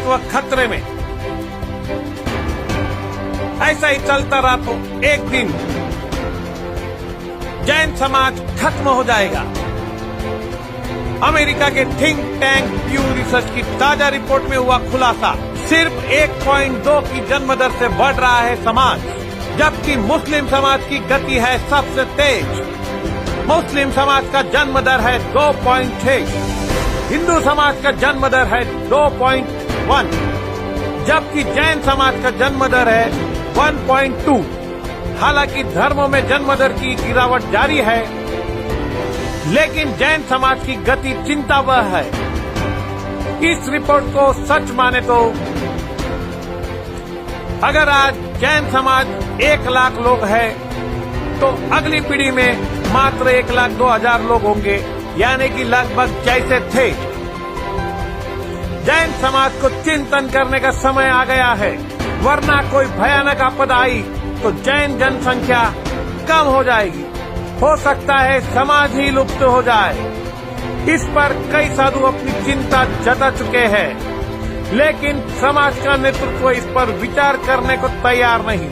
अस्तित्व खतरे में। ऐसा ही चलता रहा तो एक दिन जैन समाज खत्म हो जाएगा। अमेरिका के थिंक टैंक प्यू रिसर्च की ताजा रिपोर्ट में हुआ खुलासा, सिर्फ 1.2 की जन्म दर से बढ़ रहा है समाज, जबकि मुस्लिम समाज की गति है सबसे तेज। मुस्लिम समाज का जन्म दर है 2.6, हिंदू समाज का जन्म दर है 2.1, जबकि जैन समाज का जन्म दर है 1.2। हालांकि धर्मों में जन्म दर की गिरावट जारी है, लेकिन जैन समाज की गति चिंतावह है। इस रिपोर्ट को सच माने तो अगर आज जैन समाज 1 लाख लोग है तो अगली पीढ़ी में मात्र 1,02,000 लोग होंगे, यानी कि लगभग जैसे थे। जैन समाज को चिंतन करने का समय आ गया है, वरना कोई भयानक आपदा आई तो जैन जनसंख्या कम हो जाएगी। हो सकता है समाज ही लुप्त हो जाए। इस पर कई साधु अपनी चिंता जता चुके हैं, लेकिन समाज का नेतृत्व इस पर विचार करने को तैयार नहीं।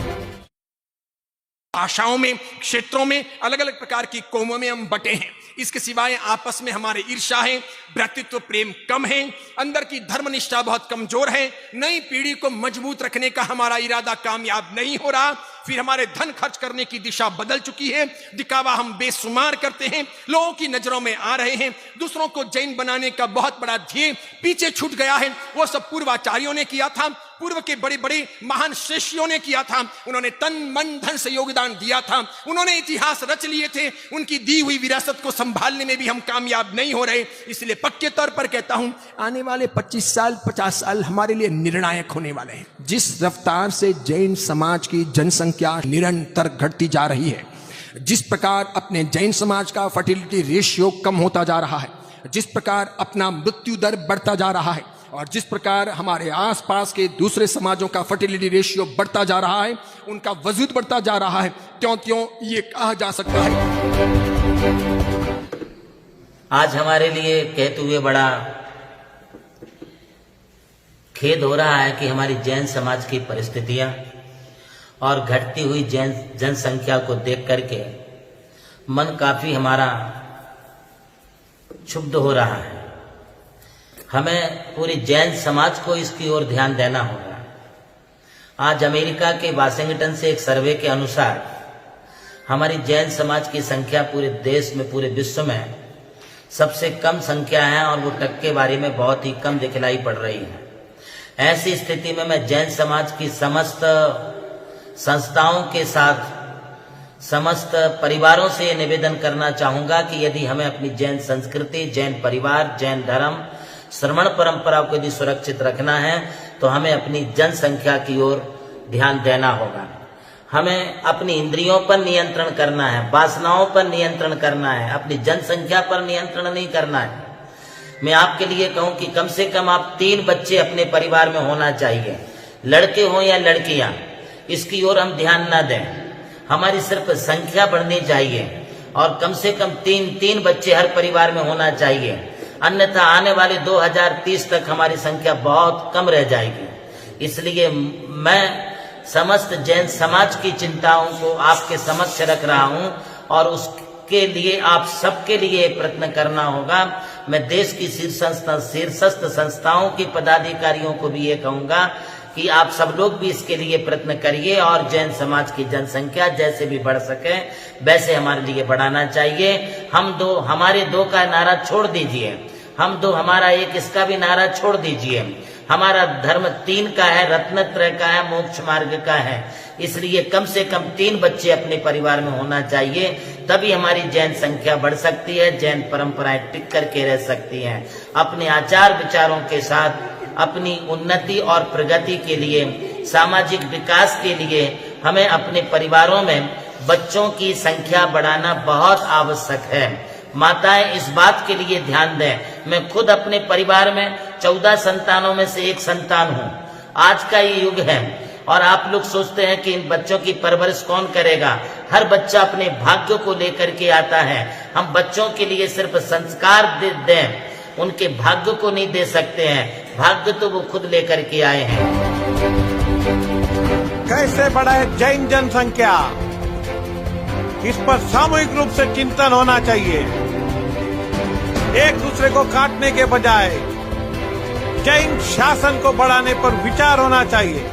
भाषाओं में, क्षेत्रों में, अलग अलग प्रकार की कौमों में हम बटे हैं। इसके सिवाय आपस में हमारे ईर्ष्या है, भ्रातृत्व प्रेम कम है, अंदर की धर्मनिष्ठा बहुत कमजोर है। नई पीढ़ी को मजबूत रखने का हमारा इरादा कामयाब नहीं हो रहा। फिर हमारे धन खर्च करने की दिशा बदल चुकी है। दिखावा हम बेशुमार करते हैं, लोगों की नजरों में आ रहे हैं। दूसरों को जैन बनाने का बहुत बड़ा ध्येय पीछे छूट गया है। वो सब पूर्वाचार्यों ने किया था, पूर्व के बड़े बड़े महान शिष्यों ने किया था। उन्होंने तन मन धन से योगदान दिया था, उन्होंने इतिहास रच लिए थे। उनकी दी हुई विरासत को संभालने में भी हम कामयाब नहीं हो रहे। इसलिए पक्के तौर पर कहता हूं, आने वाले 25 साल 50 साल हमारे लिए निर्णायक होने वाले हैं। जिस रफ्तार से जैन समाज की जनसंख्या निरंतर घटती जा रही है, जिस प्रकार अपने जैन समाज का फर्टिलिटी रेशियो कम होता जा रहा है, जिस प्रकार अपना मृत्यु दर बढ़ता जा रहा है, और जिस प्रकार हमारे आसपास के दूसरे समाजों का फर्टिलिटी रेशियो बढ़ता जा रहा है, उनका वजूद बढ़ता जा रहा है, त्यों ये कहा जा सकता है। आज हमारे लिए कहते हुए बड़ा खेद हो रहा है कि हमारी जैन समाज की परिस्थितियां और घटती हुई जैन जनसंख्या को देख करके मन काफी हमारा क्षुब्ध हो रहा है। हमें पूरी जैन समाज को इसकी ओर ध्यान देना होगा। आज अमेरिका के वाशिंगटन से एक सर्वे के अनुसार हमारी जैन समाज की संख्या पूरे देश में, पूरे विश्व में सबसे कम संख्या है, और वो टक्केवारी में बहुत ही कम दिखलाई पड़ रही है। ऐसी स्थिति में मैं जैन समाज की समस्त संस्थाओं के साथ, समस्त परिवारों से ये निवेदन करना चाहूंगा कि यदि हमें अपनी जैन संस्कृति, जैन परिवार, जैन धर्म, श्रवण परंपरा को यदि सुरक्षित रखना है तो हमें अपनी जनसंख्या की ओर ध्यान देना होगा। हमें अपनी इंद्रियों पर नियंत्रण करना है, वासनाओं पर नियंत्रण करना है, अपनी जनसंख्या पर नियंत्रण नहीं करना है। मैं आपके लिए कहूं कि कम से कम आप 3 बच्चे अपने परिवार में होना चाहिए, लड़के हो या लड़कियां, इसकी ओर हम ध्यान ना दें। हमारी सिर्फ संख्या बढ़नी चाहिए और कम से कम 3 बच्चे हर परिवार में होना चाहिए, अन्यथा आने वाले 2030 तक हमारी संख्या बहुत कम रह जाएगी। इसलिए मैं समस्त जैन समाज की चिंताओं को आपके समक्ष रख रहा हूं, और उसके लिए आप सबके लिए प्रयत्न करना होगा। मैं देश की शीर्षस्थ संस्थाओं के पदाधिकारियों को भी ये कहूंगा कि आप सब लोग भी इसके लिए प्रयत्न करिए, और जैन समाज की जनसंख्या जैसे भी बढ़ सके वैसे हमारे लिए बढ़ाना चाहिए। हमारे दो का नारा छोड़ दीजिए, हम दो हमारा एक, इसका भी नारा छोड़ दीजिए। हमारा धर्म 3 का है, रत्नत्रय का है, मोक्ष मार्ग का है। इसलिए कम से कम 3 बच्चे अपने परिवार में होना चाहिए, तभी हमारी जैन संख्या बढ़ सकती है, जैन परंपराएं टिक करके रह सकती हैं। अपने आचार विचारों के साथ अपनी उन्नति और प्रगति के लिए, सामाजिक विकास के लिए हमें अपने परिवारों में बच्चों की संख्या बढ़ाना बहुत आवश्यक है। माताएं इस बात के लिए ध्यान दें। मैं खुद अपने परिवार में 14 संतानों में से एक संतान हूं। आज का ये युग है और आप लोग सोचते हैं कि इन बच्चों की परवरिश कौन करेगा। हर बच्चा अपने भाग्य को लेकर के आता है। हम बच्चों के लिए सिर्फ संस्कार दें, उनके भाग्य को नहीं दे सकते हैं। भाग्य तो वो खुद लेकर के आए हैं। कैसे बढ़े जैन जनसंख्या, इस पर सामूहिक रूप से चिंतन होना चाहिए। एक दूसरे को काटने के बजाय जैन शासन को बढ़ाने पर विचार होना चाहिए।